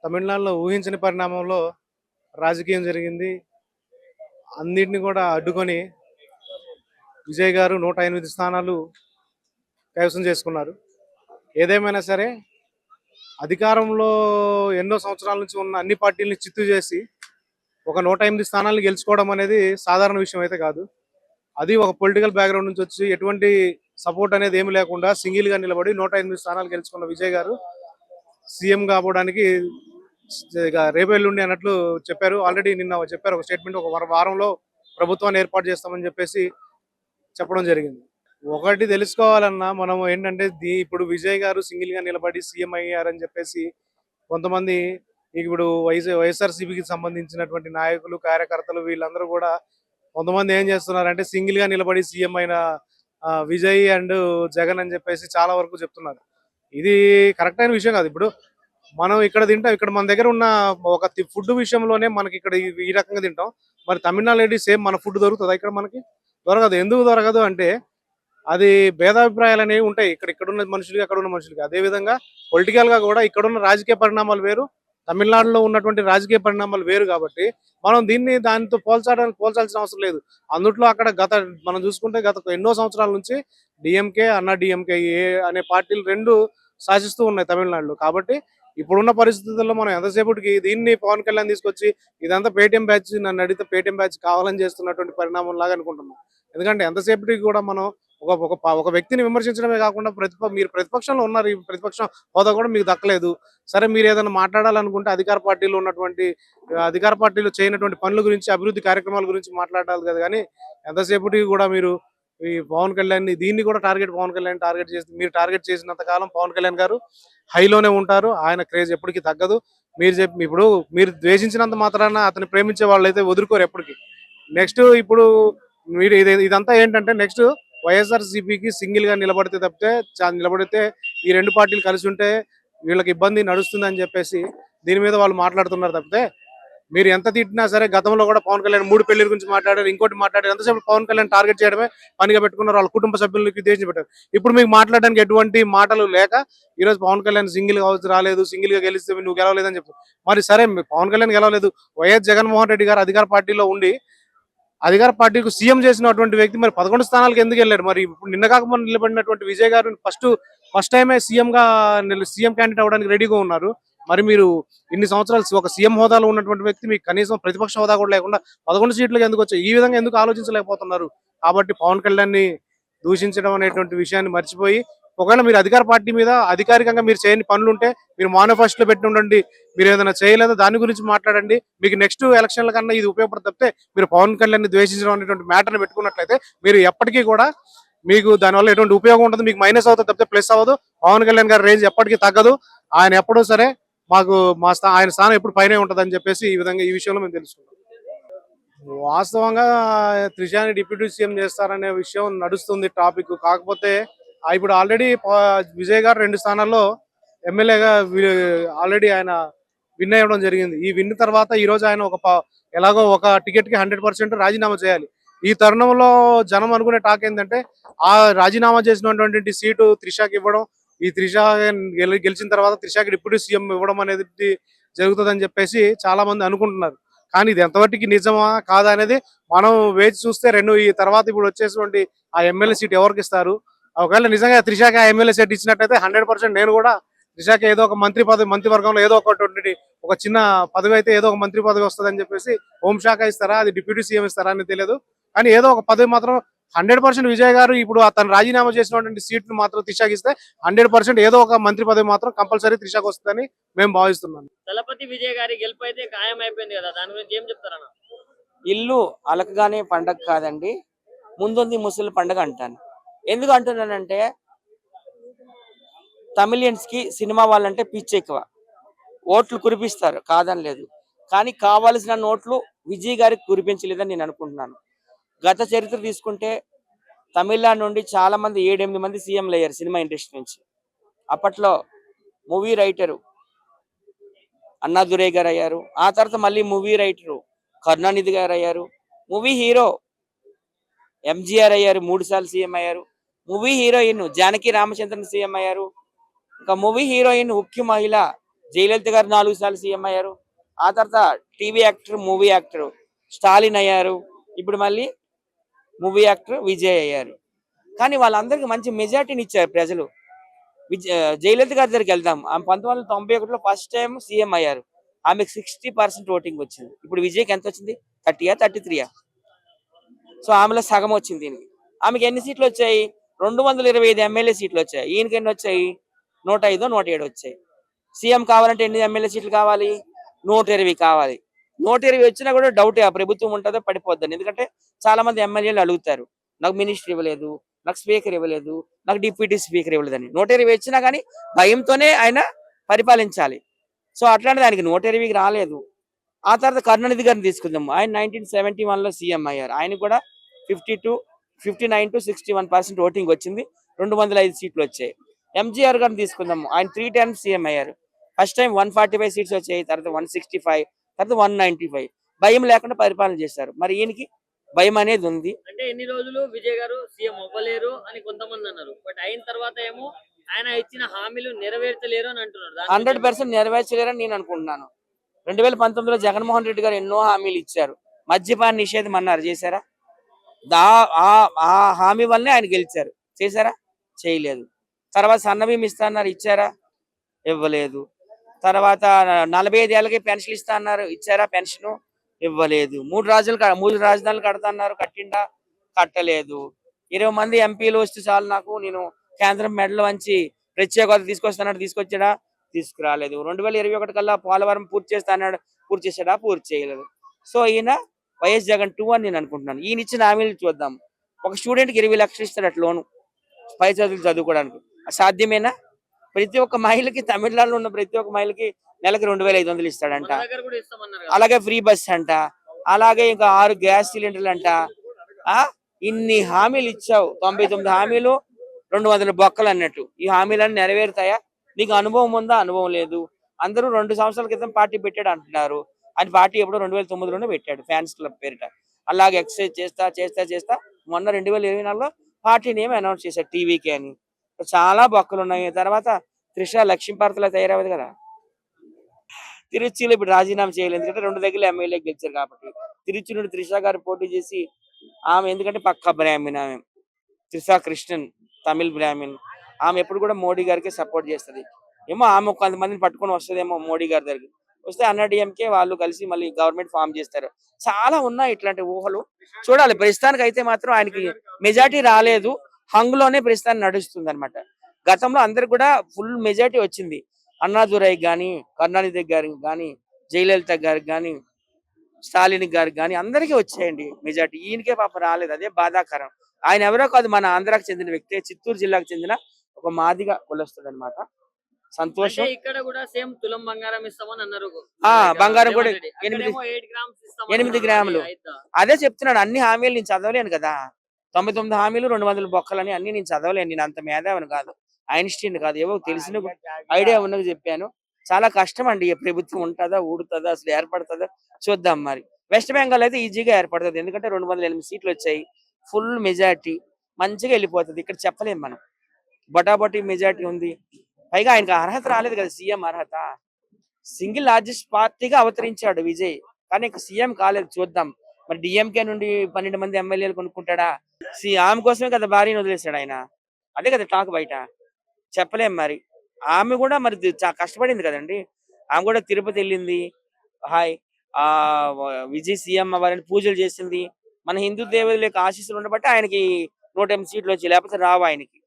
తమిళనాడులో ఊహించని పరిణామంలో రాజకీయం జరిగింది. అన్నిటిని కూడా అడ్డుకొని విజయ్ గారు 108 స్థానాలు కైవసం చేసుకున్నారు. ఏదేమైనా సరే అధికారంలో ఎన్నో సంవత్సరాల నుంచి ఉన్న అన్ని పార్టీలని చిత్తు చేసి ఒక 108 స్థానాలను గెలుచుకోవడం అనేది సాధారణ విషయం అయితే కాదు. అది ఒక పొలిటికల్ బ్యాక్గ్రౌండ్ నుంచి వచ్చి ఎటువంటి సపోర్ట్ అనేది ఏమి లేకుండా సింగిల్గా నిలబడి 108 స్థానాలు గెలుచుకున్న విజయ్ గారు సీఎం కాబోవడానికి రేపు ఎల్లుండి అన్నట్లు చెప్పారు. ఆల్రెడీ నిన్న చెప్పారు ఒక స్టేట్మెంట్, ఒక వారంలో ప్రభుత్వాన్ని ఏర్పాటు చేస్తామని చెప్పేసి చెప్పడం జరిగింది. ఒకటి తెలుసుకోవాలన్నా మనం ఏంటంటే ఇప్పుడు విజయ్ గారు సింగిల్ గా నిలబడి సీఎం అయ్యారని చెప్పేసి కొంతమంది ఇప్పుడు వైఎస్ఆర్సీపీకి సంబంధించినటువంటి నాయకులు కార్యకర్తలు వీళ్ళందరూ కూడా కొంతమంది ఏం చేస్తున్నారంటే సింగిల్ గా నిలబడి సీఎం అయిన విజయ్ అండ్ జగన్ అని చెప్పేసి చాలా వరకు చెప్తున్నారు. ఇది కరెక్ట్ అయిన విషయం కాదు. ఇప్పుడు మనం ఇక్కడ తింటాం, ఇక్కడ మన దగ్గర ఉన్న ఒక ఫుడ్ విషయంలోనే మనకి ఇక్కడ ఈ రకంగా తింటాం. మరి తమిళనాడు ఏంటి సేమ్ మన ఫుడ్ దొరుకుతుందా? ఇక్కడ మనకి దొరకదు. ఎందుకు దొరకదు అంటే అది భేదాభిప్రాయాలు అనేవి ఉంటాయి ఇక్కడున్న మనుషులకి అక్కడ ఉన్న మనుషులకి. అదేవిధంగా పొలిటికల్ గా కూడా ఇక్కడున్న రాజకీయ పరిణామాలు వేరు, తమిళనాడులో ఉన్నటువంటి రాజకీయ పరిణామాలు వేరు. కాబట్టి మనం దానితో పోల్చాల్సిన అవసరం లేదు. అందుట్లో అక్కడ మనం చూసుకుంటే గత ఎన్నో సంవత్సరాల నుంచి డిఎంకే అన్నా డిఎంకే అనే పార్టీలు రెండు శాసిస్తూ ఉన్నాయి తమిళనాడులో. కాబట్టి ఇప్పుడున్న పరిస్థితుల్లో మనం ఎంతసేపటికి దీన్ని పవన్ కళ్యాణ్ తీసుకొచ్చి ఇదంతా పేటీఎం బ్యాచ్, నన్ను అడిగితే పేటీఎం బ్యాచ్ కావాలని చేస్తున్నటువంటి పరిణామం లాగా అనుకుంటున్నాం. ఎందుకంటే ఎంతసేపటికి కూడా మనం ఒక వ్యక్తిని విమర్శించడమే కాకుండా మీరు ప్రతిపక్షంలో ఉన్నారు, ఈ ప్రతిపక్షం హోదా కూడా మీకు దక్కలేదు. సరే, మీరు ఏదైనా మాట్లాడాలనుకుంటే అధికార పార్టీలో చేయనటువంటి పనుల గురించి, అభివృద్ధి కార్యక్రమాల గురించి మాట్లాడాలి కదా. కానీ ఎంతసేపటికి కూడా మీరు ఈ పవన్ కళ్యాణ్ దీన్ని కూడా పవన్ కళ్యాణ్ టార్గెట్ చేసి మీరు టార్గెట్ చేసినంత కాలం పవన్ కళ్యాణ్ గారు హైలోనే ఉంటారు. ఆయన క్రేజ్ ఎప్పటికీ తగ్గదు. ఇప్పుడు మీరు ద్వేషించినంత మాత్రాన అతన్ని ప్రేమించే వాళ్ళు అయితే వదులుకోరు ఎప్పటికీ. నెక్స్ట్ ఇప్పుడు మీరు ఇదంతా ఏంటంటే నెక్స్ట్ వైఎస్ఆర్సీపీకి సింగిల్ గా నిలబడితే ఈ రెండు పార్టీలు కలిసి ఉంటే వీళ్ళకి ఇబ్బంది నడుస్తుందని చెప్పేసి దీని మీద వాళ్ళు మాట్లాడుతున్నారు తప్పితే, మీరు ఎంత తిట్టినా సరే గతంలో కూడా పవన్ కళ్యాణ్ 3 పెళ్లిల గురించి మాట్లాడారు, ఇంకోటి మాట్లాడారు. ఎంతసేపు పవన్ కళ్యాణ్ టార్గెట్ చేయడమే పనిగా పెట్టుకున్నారు. వాళ్ళ కుటుంబ సభ్యులకి దేశం పెట్టారు. ఇప్పుడు మీకు మాట్లాడడానికి ఎటువంటి మాటలు లేక ఈరోజు పవన్ కళ్యాణ్ సింగిల్ గా రాలేదు, సింగిల్ గా గెలిస్తే నువ్వు గెలవలేదని చెప్పు. మరి సరే, పవన్ కళ్యాణ్ గెలవలేదు, వైఎస్ జగన్మోహన్ రెడ్డి గారు అధికార పార్టీలో ఉండి అధికార పార్టీకి సీఎం చేసినటువంటి వ్యక్తి మరి 11 స్థానాలకు ఎందుకు వెళ్ళారు? మరి ఇప్పుడు నిన్న కాకపోతే నిలబడినటువంటి విజయ్ గారు ఫస్ట్ టైమే సీఎం క్యాండిడేట్ అవ్వడానికి రెడీగా ఉన్నారు. మరి మీరు ఇన్ని సంవత్సరాలు ఒక సీఎం హోదాలో ఉన్నటువంటి వ్యక్తి మీకు కనీసం ప్రతిపక్ష హోదా కూడా లేకుండా 11 సీట్లకు ఎందుకు వచ్చాయి? ఈ విధంగా ఎందుకు ఆలోచించలేకపోతున్నారు? కాబట్టి పవన్ కళ్యాణ్ ని దూషించడం అనేటువంటి విషయాన్ని మర్చిపోయి, ఒకవేళ మీరు అధికార పార్టీ మీద అధికారికంగా మీరు చేయని పనులు ఉంటే మీరు మేనిఫెస్టోలో పెట్టి ఉండండి. మీరు ఏదైనా చేయలేదో దాని గురించి మాట్లాడండి. మీకు నెక్స్ట్ ఎలక్షన్ల కన్నా ఇది ఉపయోగపడుతుంది తప్పితే మీరు పవన్ కళ్యాణ్ ని ద్వేషించడం అనేటువంటి మ్యాటర్ని పెట్టుకున్నట్లయితే మీరు ఎప్పటికీ కూడా మీకు దానివల్ల ఎటువంటి ఉపయోగం ఉంటుంది, మీకు మైనస్ అవుతుంది తప్పితే ప్లస్ అవ్వదు. పవన్ కళ్యాణ్ గారి రేంజ్ ఎప్పటికీ తగ్గదు. ఆయన ఎప్పుడూ సరే ఆయన స్థానం ఎప్పుడు పైనే ఉంటుంది అని చెప్పేసి ఈ విషయంలో మేము తెలుసుకున్నాం. వాస్తవంగా త్రిషాని డిప్యూటీ సీఎం చేస్తారనే విషయం నడుస్తుంది టాపిక్. కాకపోతే ఇప్పుడు ఆల్రెడీ విజయ్ గారు 2 స్థానాల్లో ఎమ్మెల్యేగా ఆల్రెడీ ఆయన విన్ అయ్యడం జరిగింది. ఈ విన్ తర్వాత ఈ రోజు ఆయన ఎలాగో ఒక టికెట్ కి 100% రాజీనామా చేయాలి. ఈ తరుణంలో జనం అనుకునే టాక్ ఏంటంటే ఆ రాజీనామా చేసినటువంటి సీటు త్రిషాకి ఇవ్వడం, ఈ త్రిష గెలిచిన తర్వాత త్రిషాకి డిప్యూటీ సీఎం ఇవ్వడం అనేది జరుగుతుందని చెప్పేసి చాలా మంది అనుకుంటున్నారు. కానీ ఇది ఎంతవరకు నిజమా కాదా అనేది మనం వేచి చూస్తే ఈ తర్వాత ఇప్పుడు వచ్చేటువంటి ఆ ఎమ్మెల్యే సీట్ ఎవరికి ఇస్తారు? ఒకవేళ నిజంగా త్రిషాకి ఆ ఎమ్మెల్యే సీట్ ఇచ్చినట్టయితే 100% నేను కూడా త్రిషాకి ఏదో ఒక మంత్రివర్గంలో ఏదో ఒక చిన్న పదవి అయితే ఏదో ఒక మంత్రి పదవి వస్తుందని చెప్పేసి, హోంశాఖ ఇస్తారా, అది డిప్యూటీ సీఎం ఇస్తారా అని తెలియదు. కానీ ఏదో ఒక పదవి మాత్రం 100% విజయ్ గారు ఇప్పుడు అతను రాజీనామా చేసినటువంటి సీట్లు మాత్రం త్రిషాకి ఇస్తే 100% ఏదో ఒక మంత్రి పదవి మాత్రం కంపల్సరీ త్రిషాకి వస్తుందని మేము భావిస్తున్నాం. దళపతి విజయ్ గారి గెలుపు అయితే ఖాయం అయిపోయింది కదా, దాని గురించి ఏం చెప్తారన్న? ఇల్లు అలకగానే పండగ కాదండి, ముందుంది ముసలి పండగ అంటాను. ఎందుకు అంటున్నానంటే తమిళియన్స్ కి సినిమా వాళ్ళంటే పిచ్చి ఎక్కువ. ఓట్లు కురిపిస్తారు కాదని లేదు, కానీ కావాల్సిన నోట్లు విజయ్ గారికి కురిపించలేదని నేను అనుకుంటున్నాను. గత చరిత్ర తీసుకుంటే తమిళనాడు నుండి చాలా మంది 7-8 మంది సీఎంలు అయ్యారు సినిమా ఇండస్ట్రీ నుంచి. అప్పట్లో మూవీ రైటరు అన్నాదురై గారు అయ్యారు, ఆ తర్వాత మళ్ళీ మూవీ రైటరు కరుణానిధి గారు అయ్యారు, మూవీ హీరో ఎంజీఆర్ అయ్యారు, 3 సార్లు సీఎం అయ్యారు, movie heroine Janaki Ramachandran CM అయ్యారు, ఇంకా మూవీ హీరోయిన్ ముఖ్య మహిళ జయలలిత గారు 4 సార్లు సీఎం అయ్యారు. ఆ తర్వాత TV actor, movie actor Stalin అయ్యారు. ఇప్పుడు మళ్ళీ మూవీ యాక్టర్ విజయ్ అయ్యారు. కానీ వాళ్ళందరికీ మంచి మెజార్టీని ఇచ్చారు ప్రజలు. జయలలిత గారి దగ్గరికి వెళ్దాం. ఆమె 1991లో ఫస్ట్ టైం సీఎం అయ్యారు. ఆమెకు 60% ఓటింగ్ వచ్చింది. ఇప్పుడు విజయ్కి ఎంత వచ్చింది? 30 33. సో ఆమెలో సగం వచ్చింది దీనికి. ఆమెకి ఎన్ని సీట్లు వచ్చాయి? 225 ఎమ్మెల్యే సీట్లు వచ్చాయి. ఈయనకి ఎన్ని వచ్చాయి? 105 107 వచ్చాయి. సీఎం కావాలంటే ఎన్ని ఎమ్మెల్యే సీట్లు కావాలి? 120 కావాలి. 120 వచ్చినా కూడా డౌటే, ఆ ప్రభుత్వం ఉంటుందో పడిపోద్దని. ఎందుకంటే చాలా మంది ఎమ్మెల్యేలు అడుగుతారు, నాకు మినిస్టర్ ఇవ్వలేదు, నాకు స్పీకర్ ఇవ్వలేదు, నాకు డిప్యూటీ స్పీకర్ ఇవ్వలేదని. 120 వచ్చినా కానీ భయంతోనే ఆయన పరిపాలించాలి. సో అట్లాంటిది ఆయనకి 120కి రాలేదు. ఆ తర్వాత కరుణానిధి గారిని తీసుకుందాం. ఆయన 1971లో సీఎం అయ్యారు. ఆయన కూడా 59 to 61% ఓటింగ్ వచ్చింది. 205 సీట్లు వచ్చాయి. ఎంజీఆర్ గారిని తీసుకుందాము. ఆయన 3 times సీఎం అయ్యారు. ఫస్ట్ టైం 145 సీట్స్ వచ్చాయి, తర్వాత 165, తర్వాత 195. భయం లేకుండా పరిపాలన చేశారు. మరి ఈయనకి భయం అనేది ఉంది. అంటే ఎన్ని రోజులు విజయ్ గారు సీఎం అవ్వలేరు అని కొంతమంది అన్నారు. బట్ అయిన తర్వాత ఏమో ఆయన ఇచ్చిన హామీలు నెరవేర్చలేరు అని అంటున్నారు. 100% నెరవేర్చలేరని నేను అనుకుంటున్నాను. 2019లో జగన్మోహన్ రెడ్డి గారు ఎన్నో హామీలు ఇచ్చారు. మద్యపాన నిషేధం అన్నారు, చేశారా? ఆ హామీ వల్లనే ఆయన గెలిచారు. చేశారా? చేయలేదు. తర్వాత సన్నబియ్యం ఇస్తా అన్నారు, ఇచ్చారా? ఇవ్వలేదు. తర్వాత 45 ఏళ్ళకి పెన్షన్ ఇస్తా అన్నారు, ఇచ్చారా పెన్షన్? ఇవ్వలేదు. 3 రాజధానులు కడతా అన్నారు, కట్టిండా? కట్టలేదు. 20 మంది ఎంపీలు వస్తే చాలు నాకు, నేను కేంద్రం మెడలు వంచి ప్రత్యేక హోదా తీసుకొస్తానన్నాడు, తీసుకొచ్చాడా? తీసుకురాలేదు. 2021 కల్లా పోలవరం పూర్తి చేస్తా అన్నాడు, పూర్తి చేశాడా? పూర్తి చేయలేదు. సో ఈయన వైఎస్ జగన్ 2 అని నేను అనుకుంటున్నాను. ఈయన ఇచ్చిన హామీలు చూద్దాం. ఒక స్టూడెంట్కి 20 లక్షలు ఇస్తాడు అట్ లోను, పై చదువులు చదువుకోవడానికి. సాధ్యమేనా? ప్రతి ఒక్క మహిళకి, తమిళనాడులో ఉన్న ప్రతి ఒక్క మహిళకి నెలకు 2500 ఇస్తాడంట. మన దగ్గర కూడా ఇస్తామన్నారు కదా. అలాగే ఫ్రీ బస్ అంట, అలాగే ఇంకా 6 గ్యాస్ సిలిండర్లు అంట. ఇన్ని హామీలు ఇచ్చావు, 99 హామీలు 200 బొక్కలు అన్నట్టు. ఈ హామీలన్నీ నెరవేరుతాయా? నీకు అనుభవం ఉందా? అనుభవం లేదు. అందరూ 2 సంవత్సరాల క్రితం పార్టీ పెట్టాడు అంటున్నారు. ఆయన పార్టీ ఎప్పుడో 2009లోనే పెట్టాడు, ఫ్యాన్స్ క్లబ్ పేరిట. అలాగే ఎక్సర్సైజ్ చేస్తా మొన్న 2024లో పార్టీ నేమ్ అనౌన్స్ చేశాడు, టీవీకే అని. చాలా బొక్కలు ఉన్నాయి. తర్వాత త్రిష లక్ష్మీపార్తలా తయారవ్వదు కదా. తిరుచిలో ఇప్పుడు రాజీనామా చేయలేదు, ఎందుకంటే 2 దగ్గర ఎమ్మెల్యే గెలిచారు కాబట్టి. తిరుచి నుండి త్రిష గారు పోటీ చేసి, ఆమె ఎందుకంటే పక్క బ్రాహ్మణ్, ఆమె త్రిష కృష్ణన్, తమిళ్ బ్రాహ్మణ్. ఆమె ఎప్పుడు కూడా మోడీ గారికి సపోర్ట్ చేస్తుంది. ఏమో ఆమె కొంతమందిని పట్టుకొని వస్తుందేమో మోడీ గారి దగ్గరికి. వస్తే అన్నాడీఎంకే వాళ్ళు కలిసి మళ్ళీ గవర్నమెంట్ ఫామ్ చేస్తారు. చాలా ఉన్నాయి ఇట్లాంటి ఊహలు. చూడాలి. ప్రస్తుతానికి అయితే మాత్రం ఆయనకి మెజార్టీ రాలేదు. హంగులోనే ప్రస్తుతానికి నడుస్తుంది అనమాట. గతంలో అందరికి కూడా ఫుల్ మెజార్టీ వచ్చింది. అన్నాదురై గాని, కరుణానిధి గారికి గాని, జయలలిత గారికి గాని, స్టాలిన్ గారికి గాని అందరికీ వచ్చాయండి మెజార్టీ. ఈయనకే పాప రాలేదు. అదే బాధాకరం. ఆయన ఎవరో కాదు, మన ఆంధ్రాకి చెందిన వ్యక్తి, చిత్తూరు జిల్లాకు చెందిన ఒక మాదిగ కులస్తుడు అనమాట. సంతోషం. ఇక్కడ కూడా సేమ్ తులం బంగారం ఇస్తామని అన్నారు. బంగారం కూడా 8 గ్రాములు. అదే చెప్తున్నాడు. అన్ని హామీలు నేను చదవలేను కదా. 99 హామీలు 200 బొక్కలని అన్ని నేను చదవలేను. నేను అంత మేధావిని కాదు, ఐన్స్టీన్ కాదు. ఏవో తెలిసిన ఐడియా ఉన్నది చెప్పాను. చాలా కష్టం అండి. ప్రభుత్వం ఉంటుందా, ఊడుతుందా, అసలు ఏర్పడుతుందా చూద్దాం. మరి వెస్ట్ బెంగాల్ అయితే ఈజీగా ఏర్పడుతుంది, ఎందుకంటే 208 సీట్లు వచ్చాయి, ఫుల్ మెజార్టీ, మంచిగా వెళ్ళిపోతుంది. ఇక్కడ చెప్పలేము మనం, బొటాబొటీ మెజార్టీ ఉంది. పైగా ఆయనకు అర్హత రాలేదు కదా, సీఎం అర్హత. సింగిల్ లార్జెస్ట్ పార్టీగా అవతరించాడు విజయ్, కానీ ఇంకా సీఎం కాలేదు. చూద్దాం. మరి డిఎంకే నుండి 12 మంది ఎమ్మెల్యేలు కొనుక్కుంటాడా? ఆమె కోసమే కదా భార్యను వదిలేశాడు ఆయన. అదే కదా టాక్ బయట. చెప్పలేం. మరి ఆమె కూడా మరి కష్టపడింది కదండి. ఆమె కూడా తిరుపతి వెళ్ళింది, హాయ్ విజయ్ సీఎం అవ్వాలని పూజలు చేసింది. మన హిందూ దేవుల యొక్క ఆశీస్సులు ఉండబట్టి ఆయనకి 108 సీట్లు వచ్చాయి, లేకపోతే రావు ఆయనకి.